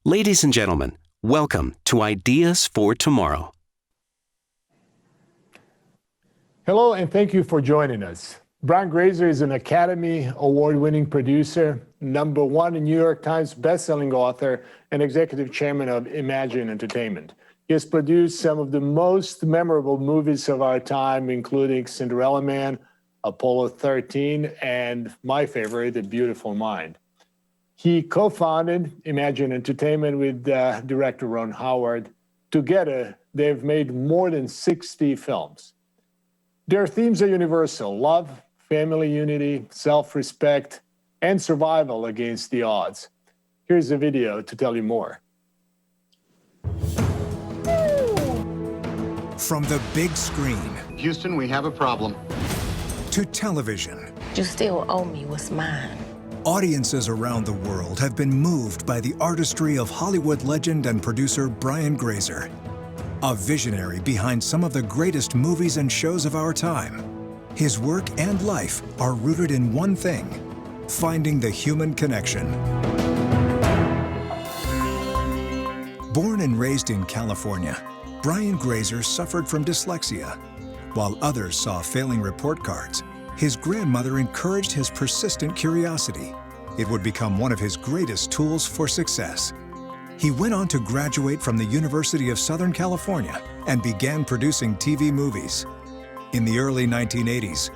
Ladies and gentlemen, welcome to Ideas for Tomorrow. Hello, and thank you for joining us. Brian Grazer is an Academy Award-winning producer, #1 New York Times bestselling author, and executive chairman of Imagine Entertainment. He has produced some of the most memorable movies of our time, including Cinderella Man, Apollo 13, and my favorite, A Beautiful Mind. He co-founded Imagine Entertainment with director Ron Howard. Together, they've made more than 60 films. Their themes are universal: love, family unity, self-respect, and survival against the odds. Here's a video to tell you more. From the big screen. Houston, we have a problem. To television. You still owe me what's mine. Audiences around the world have been moved by the artistry of Hollywood legend and producer Brian Grazer, a visionary behind some of the greatest movies and shows of our time. His work and life are rooted in one thing: finding the human connection. Born and raised in California, Brian Grazer suffered from dyslexia. While others saw failing report cards, his grandmother encouraged his persistent curiosity. It would become one of his greatest tools for success. He went on to graduate from the University of Southern California and began producing TV movies. In the early 1980s,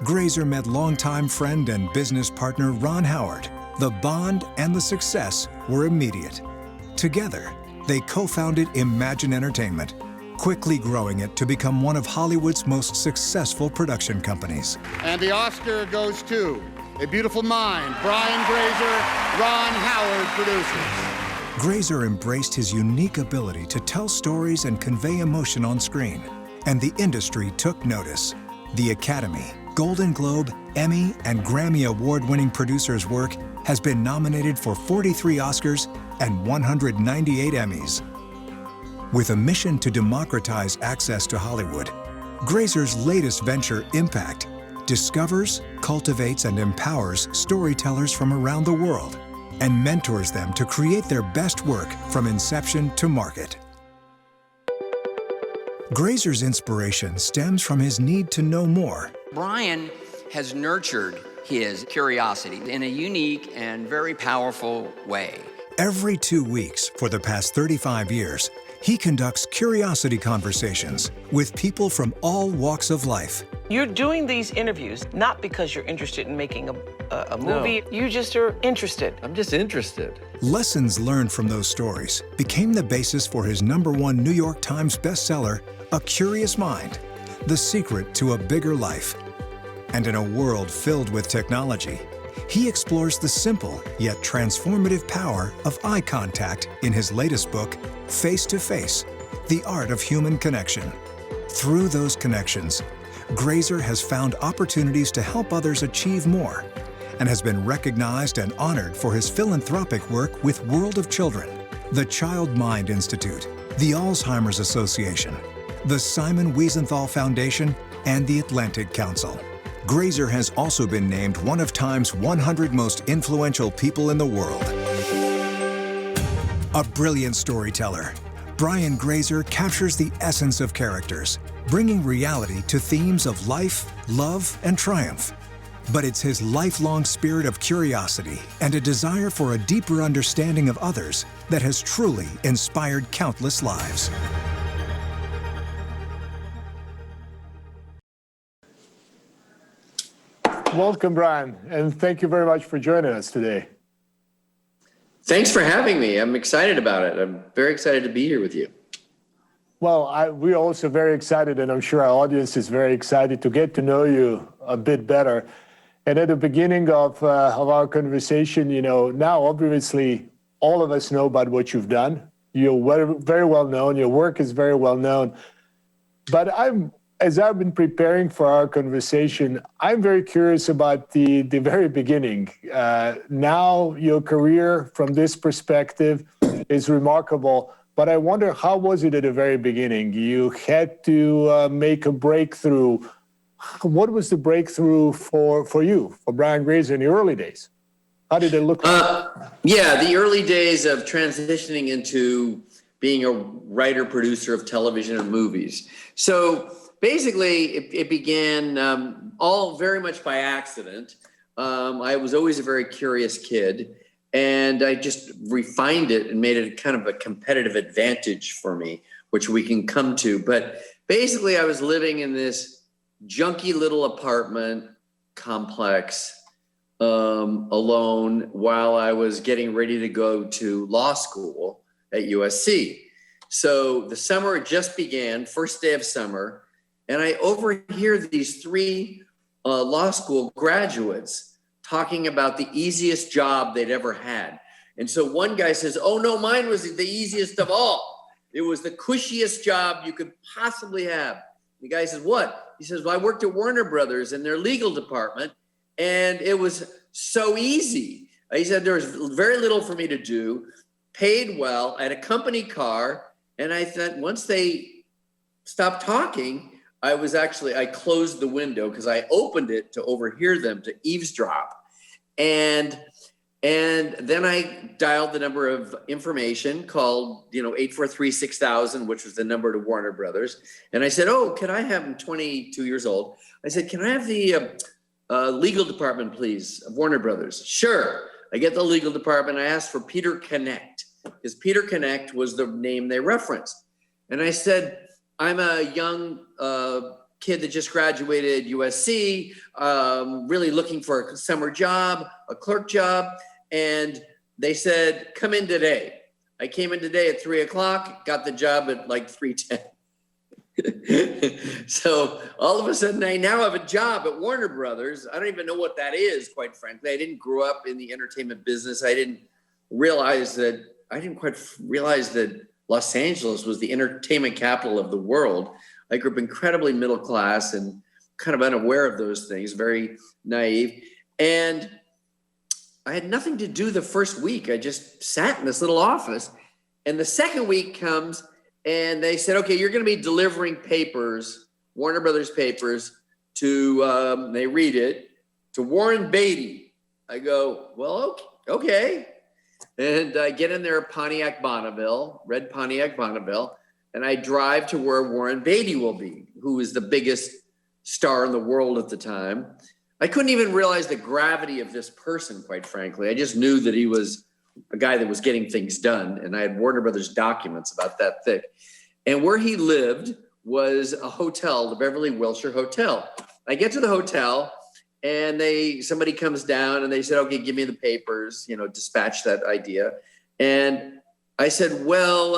Grazer met longtime friend and business partner Ron Howard. The bond and the success were immediate. Together, they co-founded Imagine Entertainment, quickly growing it to become one of Hollywood's most successful production companies. And the Oscar goes to A Beautiful Mind. Brian Grazer, Ron Howard produces. Grazer embraced his unique ability to tell stories and convey emotion on screen, and the industry took notice. The Academy, Golden Globe, Emmy, and Grammy award-winning producer's work has been nominated for 43 Oscars and 198 Emmys. With a mission to democratize access to Hollywood, Grazer's latest venture, Impact, discovers, cultivates, and empowers storytellers from around the world and mentors them to create their best work from inception to market. Grazer's inspiration stems from his need to know more. Brian has nurtured his curiosity in a unique and very powerful way. Every 2 weeks for the past 35 years, he conducts curiosity conversations with people from all walks of life. You're doing these interviews not because you're interested in making a movie. No. You just are interested. I'm just interested. Lessons learned from those stories became the basis for his #1 New York Times bestseller, A Curious Mind: The Secret to a Bigger Life. And in a world filled with technology, he explores the simple yet transformative power of eye contact in his latest book, Face to Face: The Art of Human Connection. Through those connections, Grazer has found opportunities to help others achieve more and has been recognized and honored for his philanthropic work with World of Children, the Child Mind Institute, the Alzheimer's Association, the Simon Wiesenthal Foundation, and the Atlantic Council. Grazer has also been named one of Time's 100 most influential people in the world. A brilliant storyteller, Brian Grazer captures the essence of characters, bringing reality to themes of life, love, and triumph. But it's his lifelong spirit of curiosity and a desire for a deeper understanding of others that has truly inspired countless lives. Welcome, Brian, and thank you very much for joining us today. Thanks for having me. I'm excited about it. I'm very excited to be here with you. Well, we're also very excited, and I'm sure our audience is very excited to get to know you a bit better. And at the beginning of our conversation, now obviously all of us know about what you've done. You're very well known. Your work is very well known. But as I've been preparing for our conversation, I'm very curious about the very beginning. Now your career from this perspective is remarkable, but I wonder, how was it at the very beginning? You had to make a breakthrough. What was the breakthrough for you, for Brian Grazer in the early days? How did it look like? Yeah, the early days of transitioning into being a writer, producer of television and movies. So basically, it began all very much by accident. I was always a very curious kid, and I just refined it and made it kind of a competitive advantage for me, which we can come to. But basically, I was living in this junky little apartment complex alone while I was getting ready to go to law school at USC. So the summer just began, first day of summer, and I overhear these three law school graduates talking about the easiest job they'd ever had. And so one guy says, "Oh no, mine was the easiest of all. It was the cushiest job you could possibly have." The guy says, "What?" He says, "Well, I worked at Warner Brothers in their legal department, and it was so easy." He said, "There was very little for me to do, paid well, I had a company car." And I thought once they stopped talking, I closed the window because I opened it to overhear them, to eavesdrop. And then I dialed the number of information, called 843-6000, which was the number to Warner Brothers. And I said, "Oh, can I have," I'm 22 years old. I said, "Can I have the legal department, please, of Warner Brothers?" "Sure." I get the legal department. I asked for Peter Connect, because Peter Connect was the name they referenced. And I said, "I'm a young kid that just graduated USC, really looking for a summer job, a clerk job." And they said, "Come in today." I came in today at 3:00, got the job at like 3:10. So all of a sudden, I now have a job at Warner Brothers. I don't even know what that is, quite frankly. I didn't grow up in the entertainment business. I didn't quite realize that Los Angeles was the entertainment capital of the world. I grew up incredibly middle class and kind of unaware of those things, very naive. And I had nothing to do the first week. I just sat in this little office. And the second week comes and they said, "Okay, you're going to be delivering papers, Warner Brothers papers, to, they read it, to Warren Beatty." I go, "Well, okay." And I get in there, Pontiac Bonneville, red Pontiac Bonneville, and I drive to where Warren Beatty will be, who is the biggest star in the world at the time. I couldn't even realize the gravity of this person, quite frankly. I just knew that he was a guy that was getting things done, and I had Warner Brothers documents about that thick. And where he lived was a hotel, the Beverly Wilshire Hotel. I get to the hotel, and somebody comes down and they said, "Okay, give me the papers, dispatch that idea." And I said, "Well,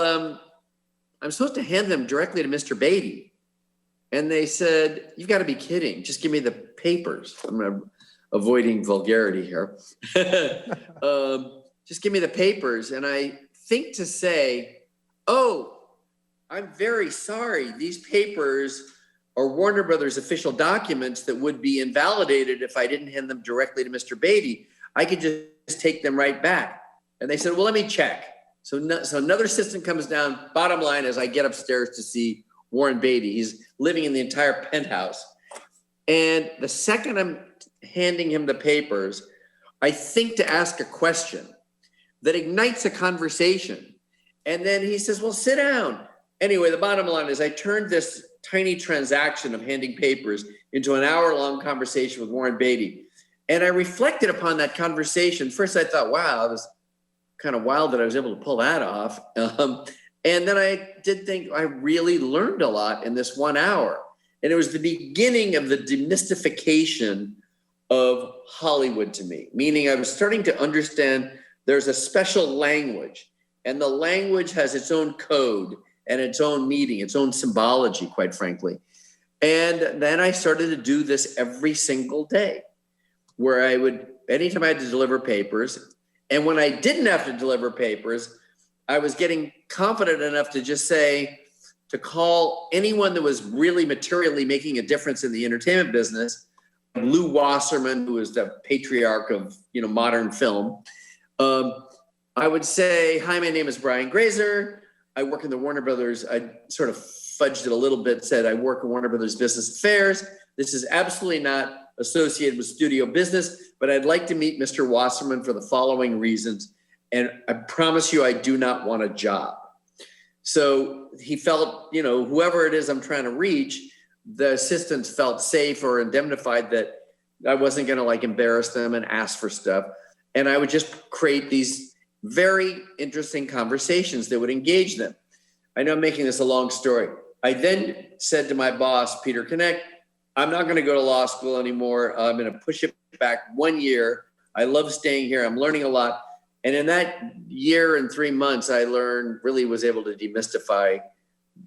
I'm supposed to hand them directly to Mr. Beatty." And they said, "You've got to be kidding. Just give me the papers." I'm avoiding vulgarity here. "Just give me the papers." And I think to say, "Oh, I'm very sorry. These papers are Warner Brothers official documents that would be invalidated if I didn't hand them directly to Mr. Beatty. I could just take them right back." And they said, "Well, let me check." So another assistant comes down. Bottom line is I get upstairs to see Warren Beatty. He's living in the entire penthouse. And the second I'm handing him the papers, I think to ask a question that ignites a conversation. And then he says, "Well, sit down." Anyway, the bottom line is I turned this tiny transaction of handing papers into an hour-long conversation with Warren Beatty. And I reflected upon that conversation. First, I thought, wow, it was kind of wild that I was able to pull that off. And then I did think I really learned a lot in this 1 hour. And it was the beginning of the demystification of Hollywood to me, meaning I was starting to understand there's a special language, and the language has its own code and its own meaning, its own symbology, quite frankly. And then I started to do this every single day, where anytime I had to deliver papers, and when I didn't have to deliver papers, I was getting confident enough to just to call anyone that was really materially making a difference in the entertainment business. Lou Wasserman, who is the patriarch of modern film. I would say, "Hi, my name is Brian Grazer. I work in the Warner Brothers." I sort of fudged it a little bit, said I work in Warner Brothers Business Affairs. This is absolutely not associated with studio business, but I'd like to meet Mr. Wasserman for the following reasons. And I promise you, I do not want a job. So he felt, whoever it is I'm trying to reach, the assistants felt safe or indemnified that I wasn't going to embarrass them and ask for stuff. And I would just create these very interesting conversations that would engage them. I know I'm making this a long story. I then said to my boss, Peter Connect, I'm not going to go to law school anymore. I'm going to push it back 1 year. I love staying here. I'm learning a lot. And in that year and 3 months, I really was able to demystify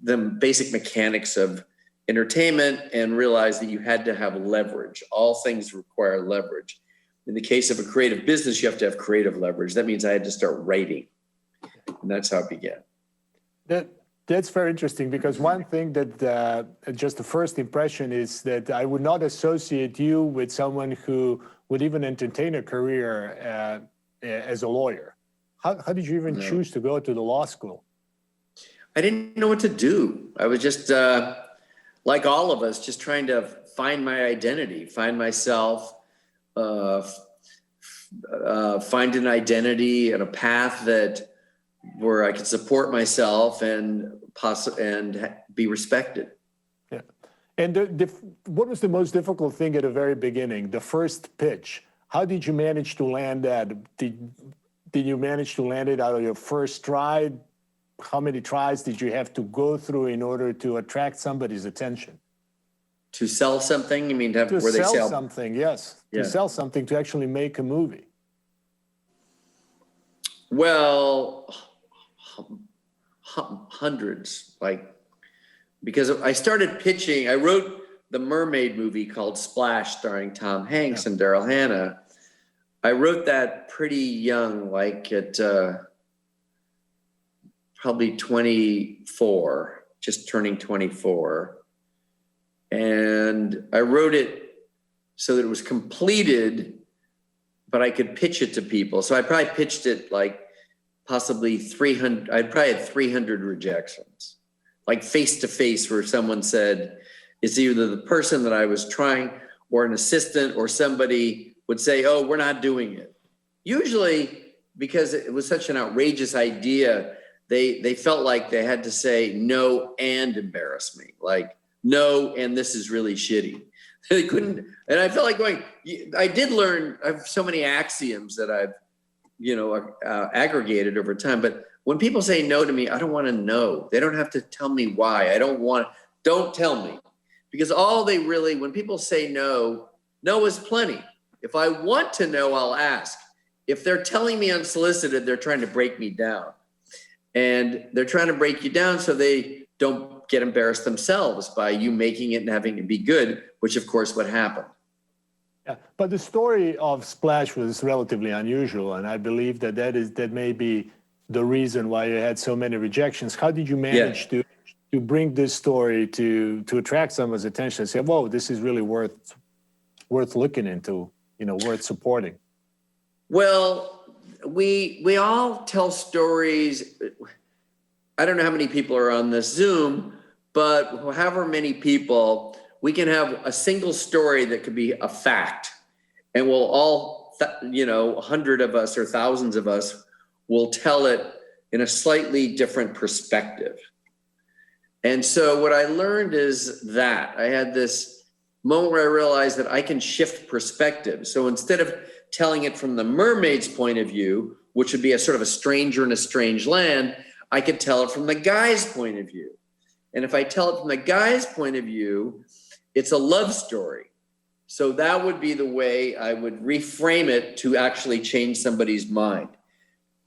the basic mechanics of entertainment and realize that you had to have leverage. All things require leverage. In the case of a creative business, you have to have creative leverage. That means I had to start writing. And that's how it began. That's very interesting, because one thing that just the first impression is that I would not associate you with someone who would even entertain a career as a lawyer. How did you even choose to go to the law school? I didn't know what to do. I was just, like all of us, just trying to find my identity, find myself, find an identity and a path where I could support myself and be respected. Yeah. And what was the most difficult thing at the very beginning, the first pitch? How did you manage to land that? Did you manage to land it out of your first try? How many tries did you have to go through in order to attract somebody's attention? To sell something? You mean to sell something, yes. Yeah. To sell something, to actually make a movie. Well, hundreds, because I started pitching. I wrote the mermaid movie called Splash, starring Tom Hanks and Daryl Hannah. I wrote that pretty young, at probably 24, just turning 24. And I wrote it so that it was completed, but I could pitch it to people. So I probably pitched it possibly 300. I probably had 300 rejections, face to face, where someone said, it's either the person that I was trying or an assistant or somebody would say, oh, we're not doing it. Usually, because it was such an outrageous idea, they felt like they had to say no and embarrass me. No, and this is really shitty. They couldn't, and I felt like I did learn, I have so many axioms that I've, aggregated over time. But when people say no to me, I don't want to know. They don't have to tell me why. Don't tell me. Because when people say no is plenty. If I want to know, I'll ask. If they're telling me unsolicited, they're trying to break me down. And they're trying to break you down so they don't get embarrassed themselves by you making it and having it be good, which of course what happened. Yeah, but the story of Splash was relatively unusual, and I believe that may be the reason why you had so many rejections. How did you manage to bring this story to attract someone's attention and say, whoa, this is really worth looking into, worth supporting? Well, we all tell stories. I don't know how many people are on this Zoom, but however many people, we can have a single story that could be a fact, and we'll all, 100 of us or thousands of us will tell it in a slightly different perspective. And so what I learned is that I had this moment where I realized that I can shift perspective. So instead of telling it from the mermaid's point of view, which would be a sort of a stranger in a strange land, I could tell it from the guy's point of view. And if I tell it from the guy's point of view, it's a love story. So that would be the way I would reframe it to actually change somebody's mind.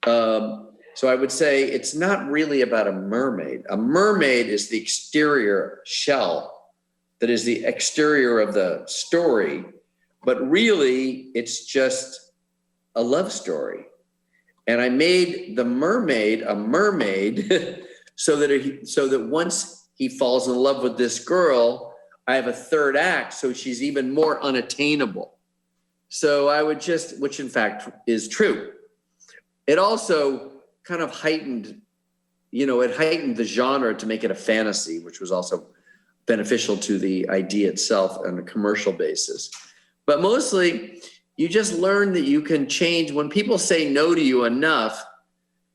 So I would say it's not really about a mermaid. A mermaid is the exterior shell that is the exterior of the story, but really it's just a love story. And I made the mermaid a mermaid so that once he falls in love with this girl, I have a third act, so she's even more unattainable. So I would which in fact is true. It also kind of heightened the genre to make it a fantasy, which was also beneficial to the idea itself on a commercial basis. But mostly, you just learn that you can change. When people say no to you enough,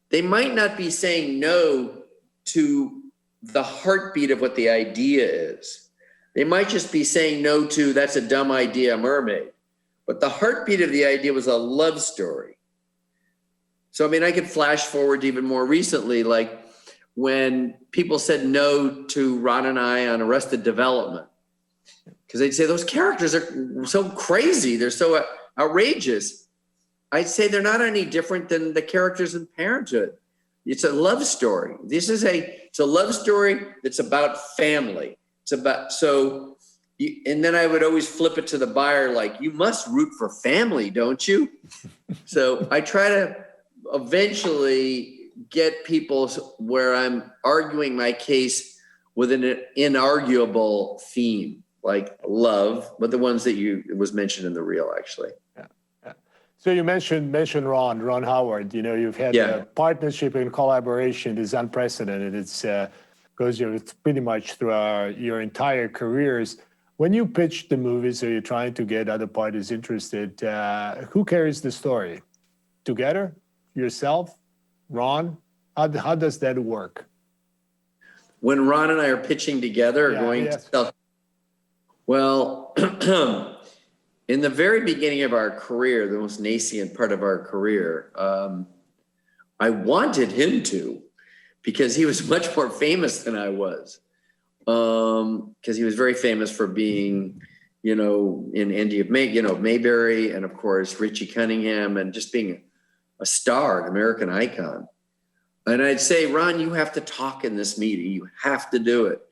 they might not be saying no to the heartbeat of what the idea is. They might just be saying no to, that's a dumb idea, mermaid. But the heartbeat of the idea was a love story. So, I mean, I could flash forward even more recently, like when people said no to Ron and I on Arrested Development, because they'd say those characters are so crazy, they're so outrageous. I'd say they're not any different than the characters in Parenthood. It's a love story. It's a love story that's about family. It's about, and then I would always flip it to the buyer, like, you must root for family, don't you? So I try to eventually get people where I'm arguing my case with an inarguable theme, like love, but the ones that it was mentioned in the reel, actually. Yeah. So you mentioned Ron Howard. You know, you've had a partnership and collaboration is unprecedented. It's goes pretty much through your entire careers. When you pitch the movies or you're trying to get other parties interested, who carries the story? Together? Yourself? Ron? How does that work? When Ron and I are pitching together, to sell. Well, in the very beginning of our career, the most nascent part of our career, I wanted him to, because he was much more famous than I was. Because he was very famous for being, in Andy of Mayberry, and of course Richie Cunningham, and just being a star, an American icon. And I'd say, Ron, you have to talk in this meeting. You have to do it.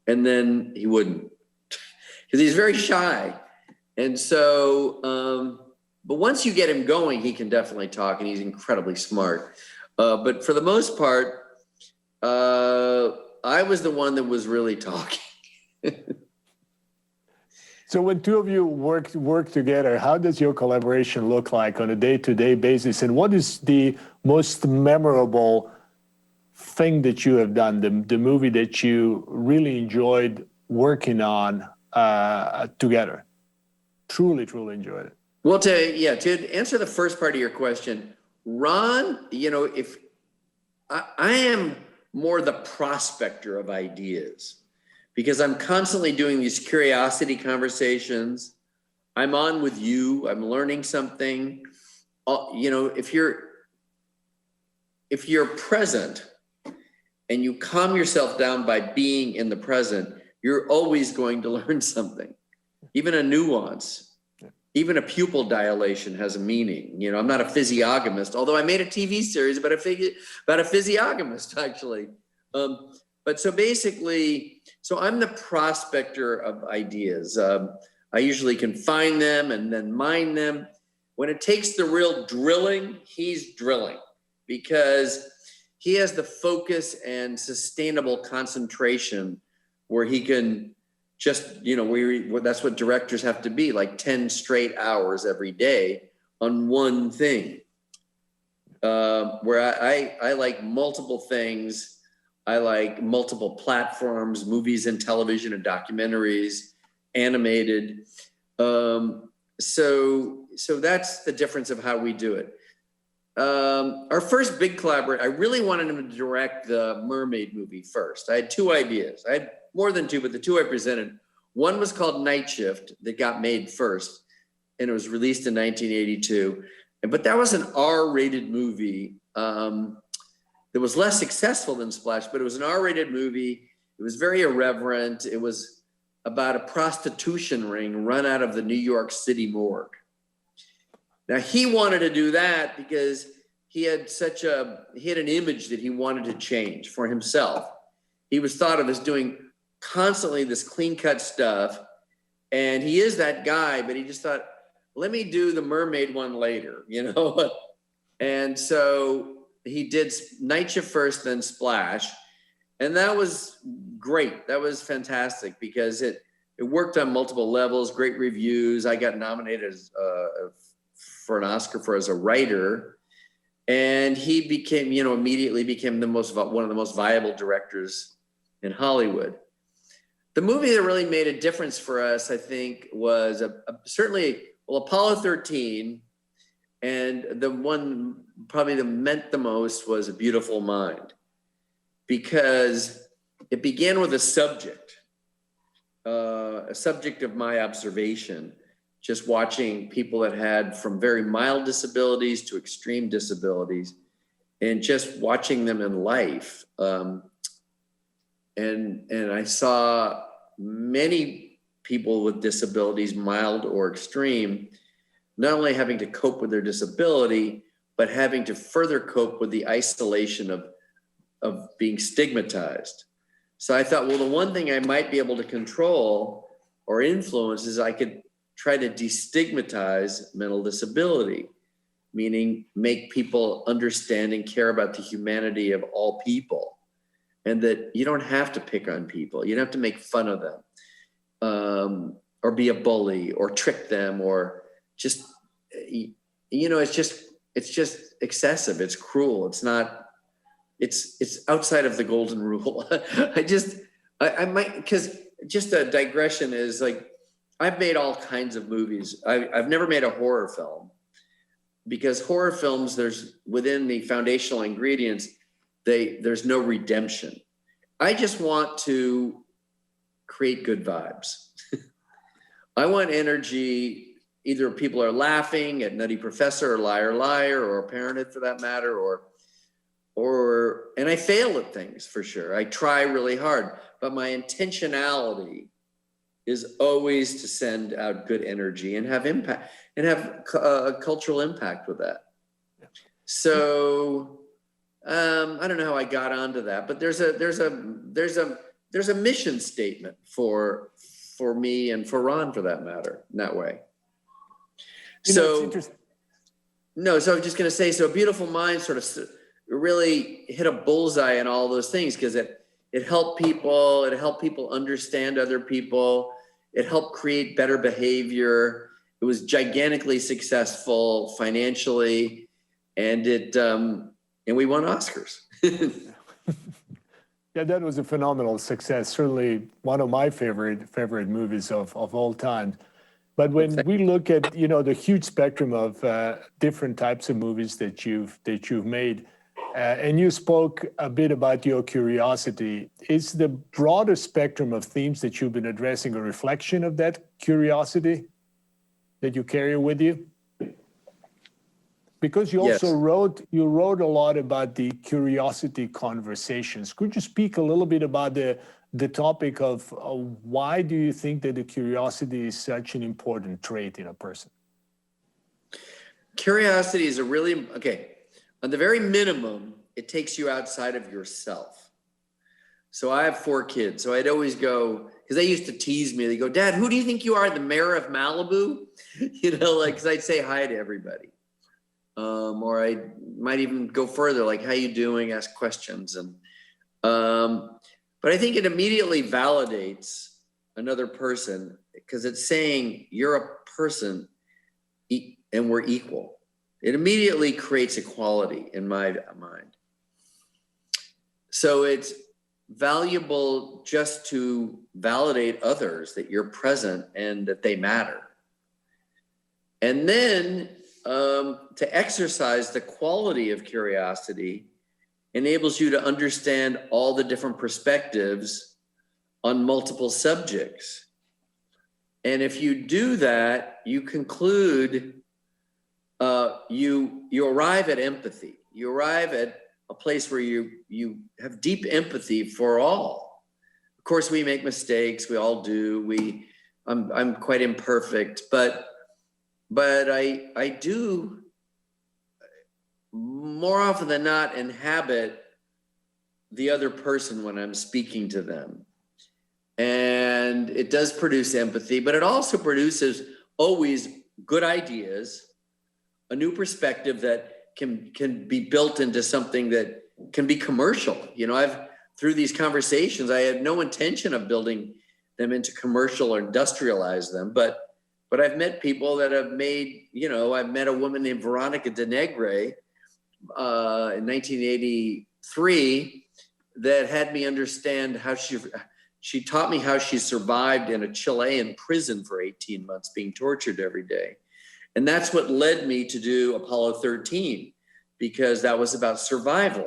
And then he wouldn't, because he's very shy. And so, but once you get him going, he can definitely talk, and he's incredibly smart. But for the most part, I was the one that was really talking. So when two of you work together, how does your collaboration look like on a day-to-day basis? And what is the most memorable thing that you have done, the movie that you really enjoyed working on together? Truly enjoyed it. Well, to answer the first part of your question, Ron, if I am more the prospector of ideas, because I'm constantly doing these curiosity conversations. I'm on with you. I'm learning something. If you're present and you calm yourself down by being in the present, you're always going to learn something, even a nuance, even a pupil dilation has a meaning. I'm not a physiognomist, although I made a TV series about a physiognomist, actually. But so basically, I'm the prospector of ideas. I usually can find them and then mine them. When it takes the real drilling, he's drilling, because he has the focus and sustainable concentration where he can just, that's what directors have to be, like 10 straight hours every day on one thing. Where I like multiple things. I like multiple platforms, movies and television and documentaries, animated. So that's the difference of how we do it. Our first big collaboration, I really wanted him to direct the Mermaid movie first. I had two ideas. I had more than two, but the two I presented. One was called Night Shift, that got made first, and it was released in 1982. But that was an R-rated movie. That was less successful than Splash, but it was an R-rated movie. It was very irreverent. It was about a prostitution ring run out of the New York City morgue. Now, he wanted to do that because he had an image that he wanted to change for himself. He was thought of as doing constantly this clean-cut stuff, and he is that guy, but he just thought, let me do the mermaid one later, And so he did Night Shift first, then Splash. And that was great. That was fantastic because it worked on multiple levels, great reviews. I got nominated for an Oscar as a writer. And he became, immediately became one of the most viable directors in Hollywood. The movie that really made a difference for us, I think, was certainly Apollo 13, and the one probably that meant the most was A Beautiful Mind, because it began with a subject of my observation, just watching people that had from very mild disabilities to extreme disabilities, and just watching them in life. And I saw many people with disabilities, mild or extreme, not only having to cope with their disability, but having to further cope with the isolation of being stigmatized. So I thought, well, the one thing I might be able to control or influence is I could try to destigmatize mental disability, meaning make people understand and care about the humanity of all people, and that you don't have to pick on people. You don't have to make fun of them, or be a bully or trick them, or just, it's just excessive. It's cruel. It's not, it's outside of the golden rule. I might, because just a digression is like, I've made all kinds of movies. I've never made a horror film, because horror films, there's within the foundational ingredients, there's no redemption. I just want to create good vibes. I want energy. Either people are laughing at Nutty Professor or Liar Liar or Parenthood for that matter, and I fail at things for sure. I try really hard, but my intentionality is always to send out good energy and have impact and have a cultural impact with that. So I don't know how I got onto that, but there's a mission statement for me and for Ron for that matter, in that way. So I was just going to say, so A Beautiful Mind sort of really hit a bullseye on all those things, because it helped people understand other people. It helped create better behavior. It was gigantically successful financially, and we won Oscars. Yeah, that was a phenomenal success. Certainly one of my favorite movies of all time. But when we look at the huge spectrum of different types of movies that you've made, and you spoke a bit about your curiosity, is the broader spectrum of themes that you've been addressing a reflection of that curiosity that you carry with you? Because you also wrote a lot about the curiosity conversations. Could you speak a little bit about the topic of why do you think that the curiosity is such an important trait in a person? Curiosity is on the very minimum, it takes you outside of yourself. So I have 4 kids. So I'd always go, because they used to tease me. They go, "Dad, who do you think you are, the mayor of Malibu?" Because I'd say hi to everybody. Or I might even go further, like, "How you doing?" Ask questions. But I think it immediately validates another person, because it's saying you're a person and we're equal. It immediately creates equality in my mind. So it's valuable just to validate others that you're present and that they matter. And then to exercise the quality of curiosity enables you to understand all the different perspectives on multiple subjects. And if you do that, you conclude, you arrive at empathy. You arrive at a place where you have deep empathy for all. Of course, we make mistakes. We all do. I'm quite imperfect, but I do more often than not inhabit the other person when I'm speaking to them. And it does produce empathy, but it also produces always good ideas, a new perspective that can be built into something that can be commercial. Through these conversations, I had no intention of building them into commercial or industrialize them, but I've met people that have made, I met a woman named Veronica de Negre in 1983 that had me understand how She taught me how she survived in a Chilean prison for 18 months, being tortured every day. And that's what led me to do Apollo 13, because that was about survival.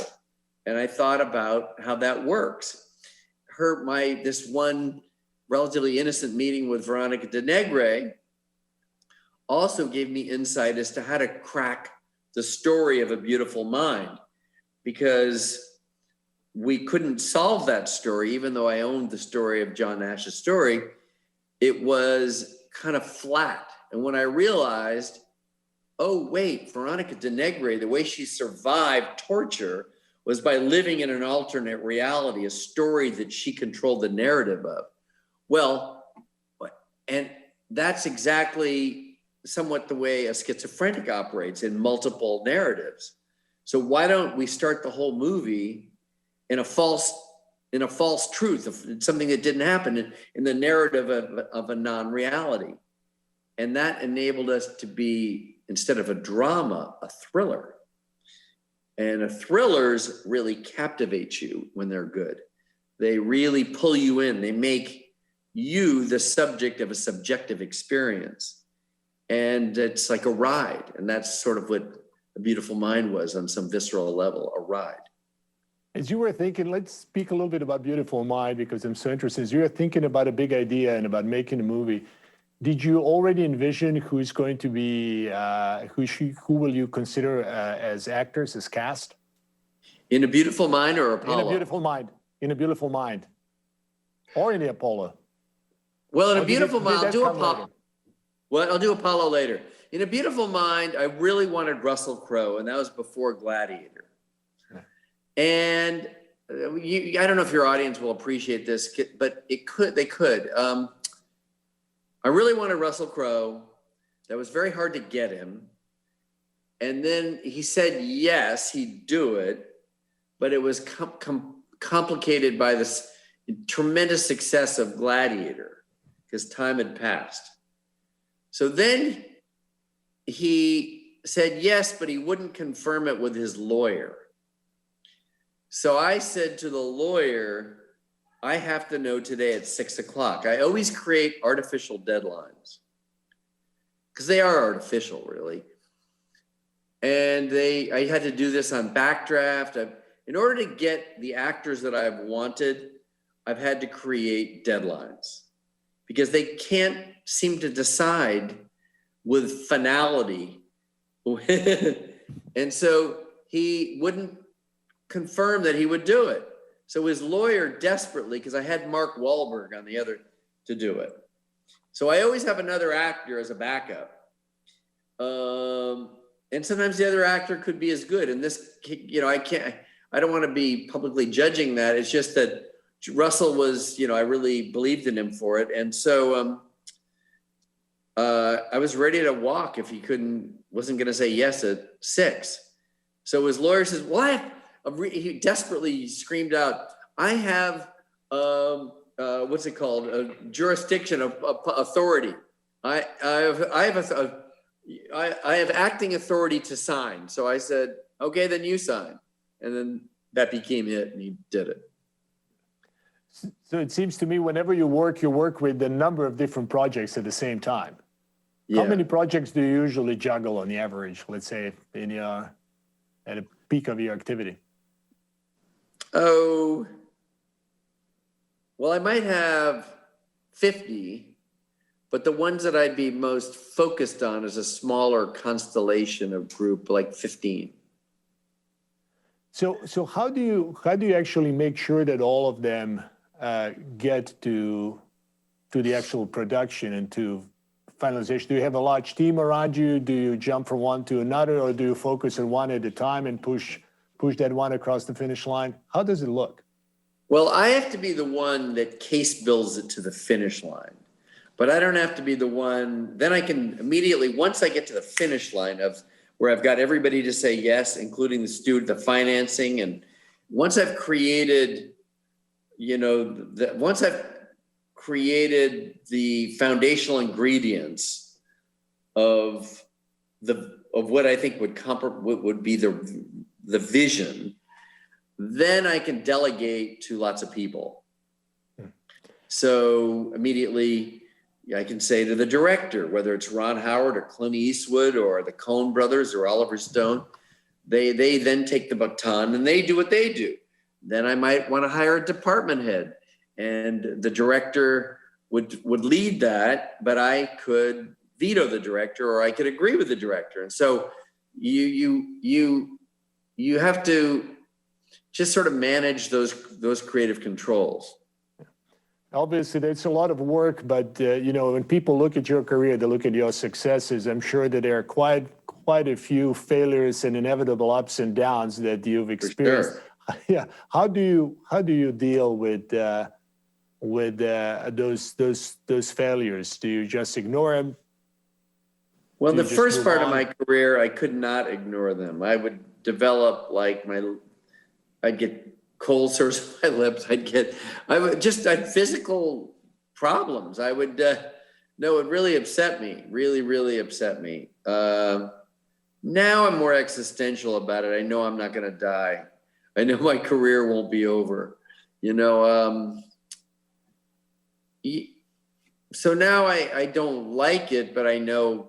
And I thought about how that works. This one relatively innocent meeting with Veronica de Negre also gave me insight as to how to crack the story of A Beautiful Mind, because we couldn't solve that story, even though I owned the story of John Nash's story. It was kind of flat. And when I realized, oh, wait, Veronica de Negre, the way she survived torture was by living in an alternate reality, a story that she controlled the narrative of. Well, and that's exactly somewhat the way a schizophrenic operates, in multiple narratives. So why don't we start the whole movie in a false truth of something that didn't happen, in the narrative of a non-reality? And that enabled us to be, instead of a drama, a thriller. And thrillers really captivate you when they're good. They really pull you in. They make you the subject of a subjective experience. And it's like a ride. And that's sort of what A Beautiful Mind was on some visceral level, a ride. As you were thinking, let's speak a little bit about Beautiful Mind, because I'm so interested. As you were thinking about a big idea and about making a movie, did you already envision who's going to be, who will you consider as actors, as cast? In A Beautiful Mind or Apollo? In A Beautiful Mind. In A Beautiful Mind. Or in the Apollo. Well, in A Beautiful Mind, I'll do Apollo. Well, I'll do Apollo later. In A Beautiful Mind, I really wanted Russell Crowe, and that was before Gladiator. And I don't know if your audience will appreciate this, but they could. I really wanted Russell Crowe. That was very hard to get him. And then he said yes, he'd do it, but it was complicated by this tremendous success of Gladiator, because time had passed. So then he said yes, but he wouldn't confirm it with his lawyer. So I said to the lawyer, I have to know today at 6 o'clock. I always create artificial deadlines, because they are artificial, really. And I had to do this on Backdraft. In order to get the actors that I've wanted, I've had to create deadlines, because they can't seem to decide with finality. And so he wouldn't confirm that he would do it. So his lawyer desperately, because I had Mark Wahlberg on the other to do it. So I always have another actor as a backup. And sometimes the other actor could be as good. And this, I don't want to be publicly judging that. It's just that Russell was, I really believed in him for it. And so I was ready to walk if he wasn't going to say yes at 6. So his lawyer says, well, he desperately screamed out, I have, what's it called? A jurisdiction of authority. I have acting authority to sign. So I said, okay, then you sign. And then that became it, and he did it. So it seems to me whenever you work with a number of different projects at the same time. Yeah. How many projects do you usually juggle on the average, let's say, at a peak of your activity? Oh, well, I might have 50, but the ones that I'd be most focused on is a smaller constellation of group, like 15. So how do you actually make sure that all of them get to the actual production and to finalization? Do you have a large team around you? Do you jump from one to another, or do you focus on one at a time and push that one across the finish line? How does it look? Well, I have to be the one that case builds it to the finish line, but I don't have to be the one. Then I can immediately, once I get to the finish line of where I've got everybody to say yes, including the student, the financing, and once I've created, once I've created the foundational ingredients of what I think would be the vision, then I can delegate to lots of people. So immediately I can say to the director, whether it's Ron Howard or Clint Eastwood or the Coen brothers or Oliver Stone, they then take the baton and they do what they do. Then I might want to hire a department head, and the director would lead that, but I could veto the director or I could agree with the director. And so you have to just sort of manage those creative controls. Obviously, that's a lot of work, but when people look at your career, they look at your successes. I'm sure that there are quite a few failures and inevitable ups and downs that you've experienced. Sure. Yeah. How do you deal with those failures? Do you just ignore them? Well, the first part of my career, I could not ignore them. I would develop I'd get cold sores on my lips. I'd physical problems. It would really upset me, really upset me. Now I'm more existential about it. I know I'm not going to die. I know my career won't be over, so now I don't like it, but I know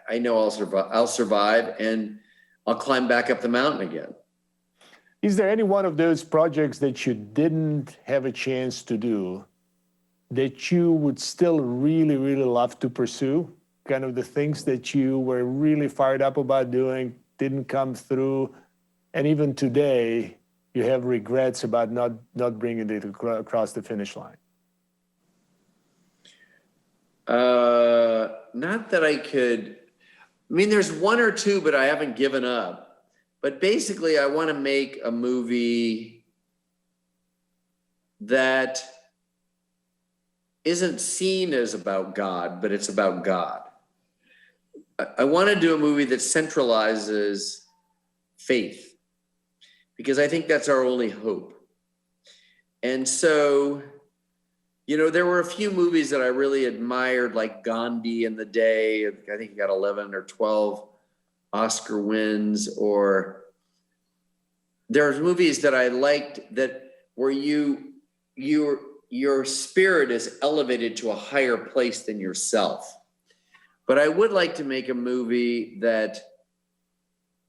I'll survive and I'll climb back up the mountain again. Is there any one of those projects that you didn't have a chance to do that you would still really, really love to pursue? Kind of the things that you were really fired up about doing didn't come through, and even today you have regrets about not bringing it across the finish line? Not that I could. I mean, there's one or two, but I haven't given up. But basically, I want to make a movie that isn't seen as about God, but it's about God. I want to do a movie that centralizes faith, because I think that's our only hope. And so, there were a few movies that I really admired, like Gandhi in the day. I think he got 11 or 12 Oscar wins. Or there's movies that I liked where your spirit is elevated to a higher place than yourself. But I would like to make a movie that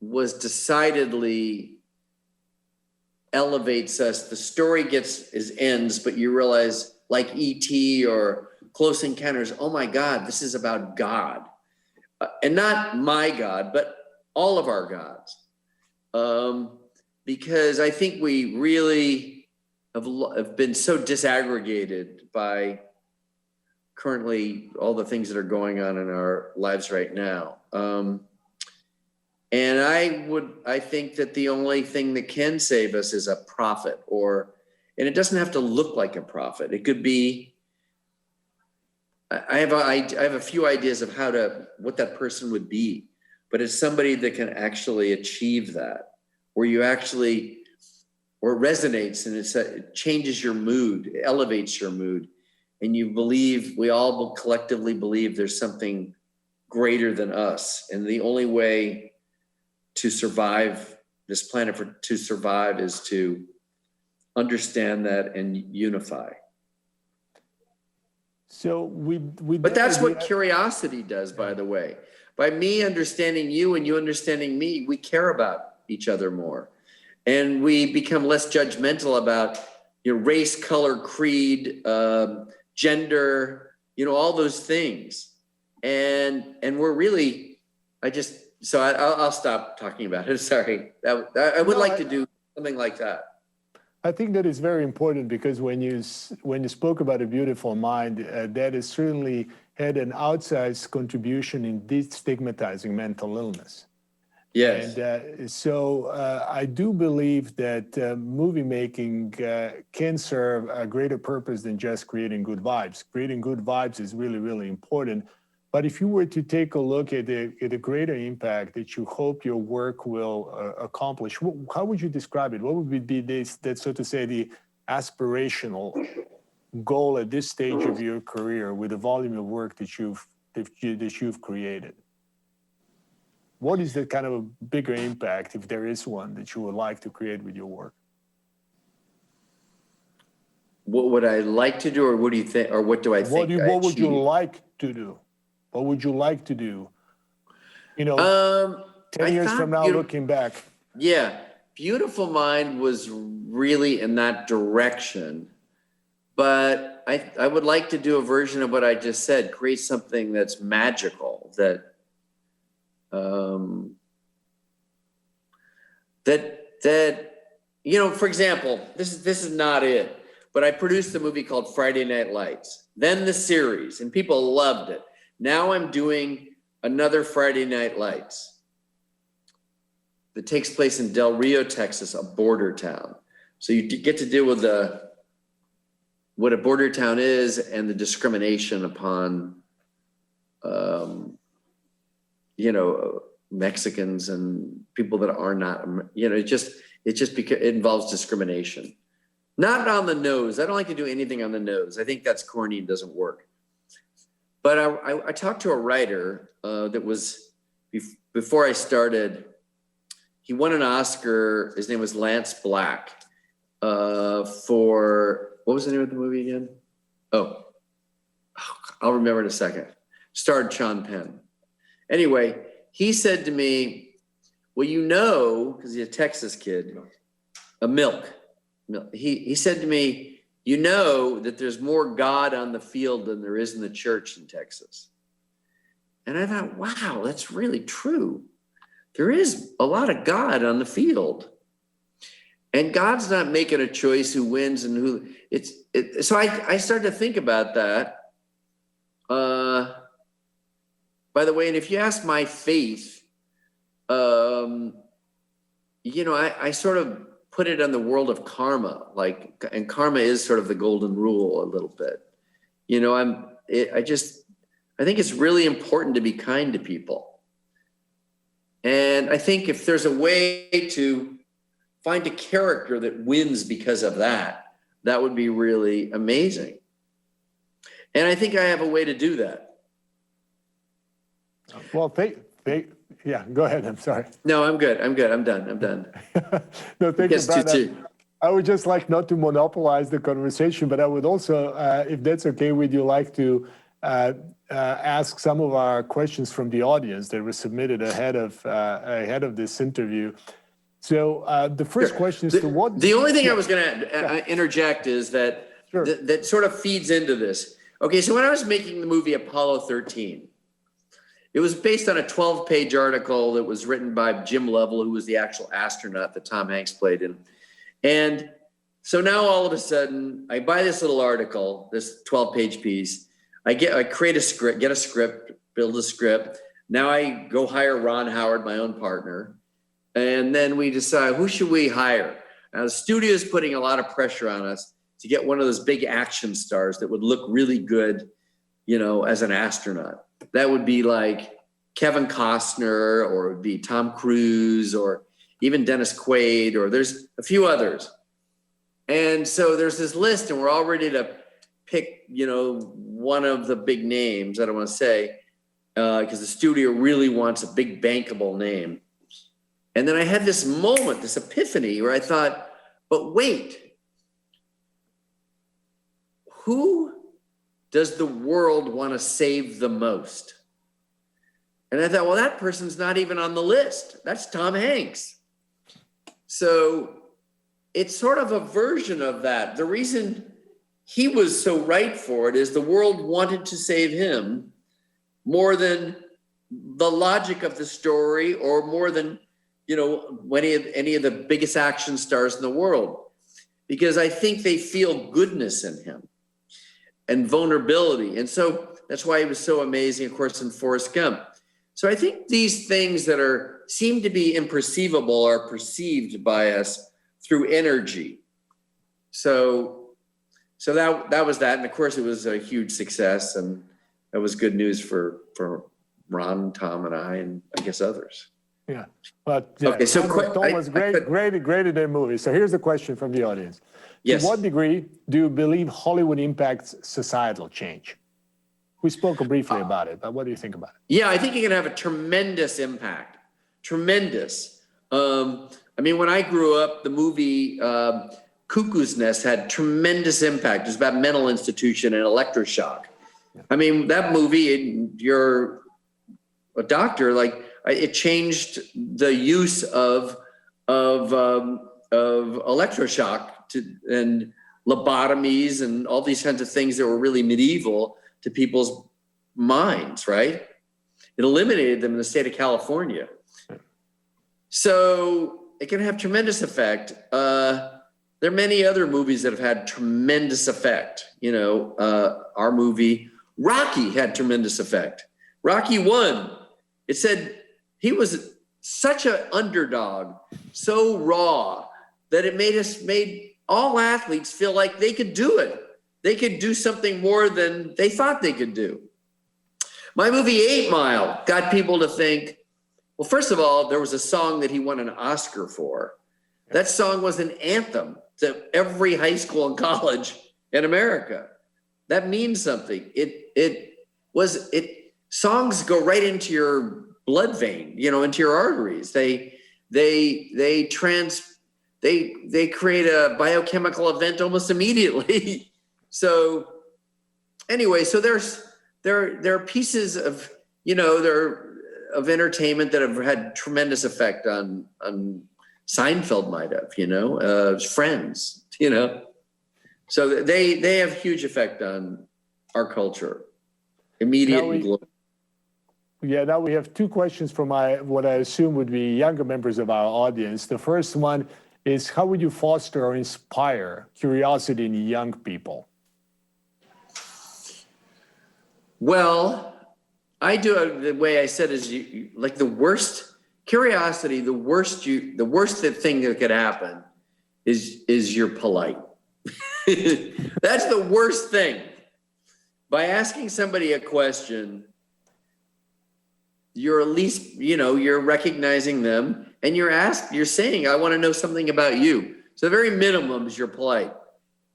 was decidedly elevates us. The story ends, but you realize, like E.T. or Close Encounters, oh my God, this is about God. And not my God, but all of our gods. Because I think we really have been so disaggregated by currently all the things that are going on in our lives right now. And I think that the only thing that can save us is a prophet, and it doesn't have to look like a prophet. It could be, I have a few ideas of what that person would be, but it's somebody that can actually achieve that, or it resonates and it changes your mood, it elevates your mood. And we all collectively believe there's something greater than us. And the only way to survive this planet is to understand that and unify. So but that's what curiosity does, by the way. By me understanding you and you understanding me, we care about each other more. And we become less judgmental about race, color, creed, gender, all those things. And we're really, I'll stop talking about it. Sorry. I would like to do something like that. I think that is very important, because when you spoke about A Beautiful Mind, that has certainly had an outsized contribution in destigmatizing mental illness. Yes. And so I do believe that movie making can serve a greater purpose than just creating good vibes. Creating good vibes is really, really important. But if you were to take a look at the greater impact that you hope your work will accomplish, how would you describe it? What would be that, so to say, the aspirational goal at this stage of your career with the volume of work that you've created? What is the kind of a bigger impact, if there is one, that you would like to create with your work? What would I like to do, or what do you think, or what do I think? What would you like to do? What would you like to do? 10 years from now, looking back. Yeah, Beautiful Mind was really in that direction, but I would like to do a version of what I just said, create something that's magical, that for example, this is not it, but I produced a movie called Friday Night Lights, then the series, and people loved it. Now I'm doing another Friday Night Lights that takes place in Del Rio, Texas, a border town. So you get to deal with what a border town is and the discrimination upon, Mexicans and people that are not, it involves discrimination. Not on the nose. I don't like to do anything on the nose. I think that's corny and doesn't work. But I talked to a writer that was, before I started, he won an Oscar. His name was Lance Black for, what was the name of the movie again? Oh, I'll remember in a second. Starred Sean Penn. Anyway, he said to me, well, because he's a Texas kid, Milk. He said to me, that there's more God on the field than there is in the church in Texas. And I thought, wow, that's really true. There is a lot of God on the field. And God's not making a choice who wins and who so I started to think about that. By the way, and if you ask my faith, I sort of put it on the world of karma, and karma is sort of the golden rule a little bit. I think it's really important to be kind to people. And I think if there's a way to find a character that wins because of that, that would be really amazing. And I think I have a way to do that. Well, yeah, go ahead. I'm sorry. No, I'm good. I'm done. No, thank you, Brian. I would just like not to monopolize the conversation, but I would also, if that's okay with you, like to ask some of our questions from the audience that were submitted ahead of this interview. So the first question is The only thing I was going to interject is that that sort of feeds into this. Okay, so when I was making the movie Apollo 13, it was based on a 12-page article that was written by Jim Lovell, who was the actual astronaut that Tom Hanks played in. And so now all of a sudden, I buy this little article, this 12-page piece. I create a script, build a script. Now I go hire Ron Howard, my own partner. And then we decide, who should we hire? Now the studio is putting a lot of pressure on us to get one of those big action stars that would look really good, as an astronaut. That would be like Kevin Costner, or it would be Tom Cruise, or even Dennis Quaid, or there's a few others. And so there's this list, and we're all ready to pick, one of the big names. I don't want to say, because the studio really wants a big bankable name. And then I had this moment, this epiphany, where I thought, but wait, who does the world want to save the most? And I thought, well, that person's not even on the list. That's Tom Hanks. So it's sort of a version of that. The reason he was so right for it is the world wanted to save him more than the logic of the story, or more than, any of the biggest action stars in the world. Because I think they feel goodness in him and vulnerability. And so that's why he was so amazing, of course, in Forrest Gump. So I think these things that seem to be imperceivable are perceived by us through energy. So that was that. And of course, it was a huge success, and that was good news for Ron, Tom, and I, and I guess others. Yeah. But okay, so Tom was great in their movie. So here's the question from the audience. Yes. To what degree do you believe Hollywood impacts societal change? We spoke briefly about it, but what do you think about it? Yeah, I think it can have a tremendous impact. Tremendous. When I grew up, the movie Cuckoo's Nest had tremendous impact. It was about mental institution and electroshock. I mean, that movie, you're a doctor, like it changed the use of electroshock and lobotomies and all these kinds of things that were really medieval to people's minds, right? It eliminated them in the state of California. So it can have tremendous effect. There are many other movies that have had tremendous effect. You know, our movie, Rocky, had tremendous effect. Rocky 1, it said he was such an underdog, so raw, that it made all athletes feel like they could do it. They could do something more than they thought they could do. My movie 8 Mile got people to think, well, first of all, there was a song that he won an Oscar for. That song was an anthem to every high school and college in America. That means something. Songs go right into your blood vein, you know, into your arteries. They create a biochemical event almost immediately. So anyway, so there are pieces of, you know, of entertainment that have had tremendous effect on Seinfeld might have, you know, Friends, you know. So they have huge effect on our culture, immediate and global. Yeah, now we have two questions from what I assume would be younger members of our audience. The first one is, how would you foster or inspire curiosity in young people? Well, I do it the way I said is like the worst curiosity, the worst thing that could happen is you're polite. That's the worst thing. By asking somebody a question, you're at least, you know, you're recognizing them and you're saying, I want to know something about you. So the very minimum is you're polite.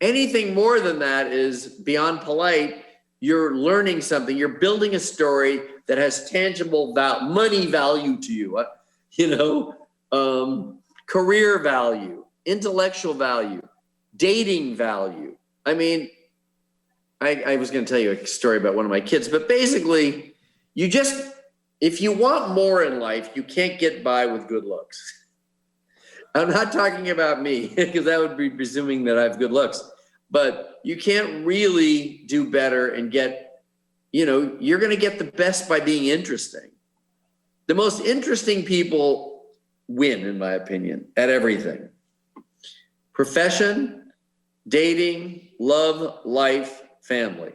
Anything more than that is beyond polite. You're learning something. You're building a story that has tangible money value to you, you know, career value, intellectual value, dating value. I mean, I was going to tell you a story about one of my kids, but basically, if you want more in life, you can't get by with good looks. I'm not talking about me, because that would be presuming that I have good looks. But you can't really do better and get, you know, you're going to get the best by being interesting. The most interesting people win, in my opinion, at everything. Profession, dating, love, life, family.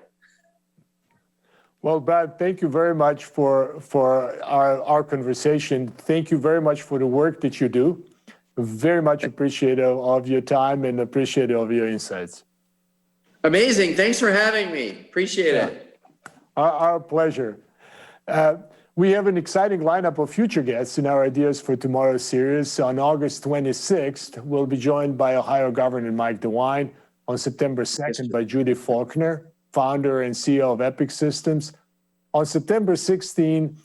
Well, Brad, thank you very much for our conversation. Thank you very much for the work that you do. Very much appreciative of your time and appreciative of your insights. Amazing. Thanks for having me. Appreciate it. Our pleasure. We have an exciting lineup of future guests in our Ideas for Tomorrow series. On August 26th, we'll be joined by Ohio Governor Mike DeWine. On September 2nd, by Judy Faulkner, founder and CEO of Epic Systems. On September 16,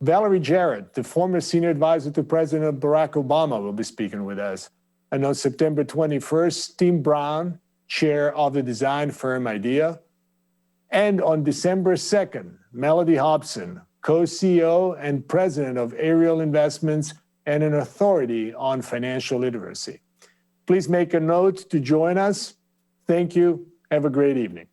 Valerie Jarrett, the former senior advisor to President Barack Obama, will be speaking with us. And on September 21st, Tim Brown, chair of the design firm IDEA. And on December 2nd, Melody Hobson, co-CEO and president of Ariel Investments and an authority on financial literacy. Please make a note to join us. Thank you. Have a great evening.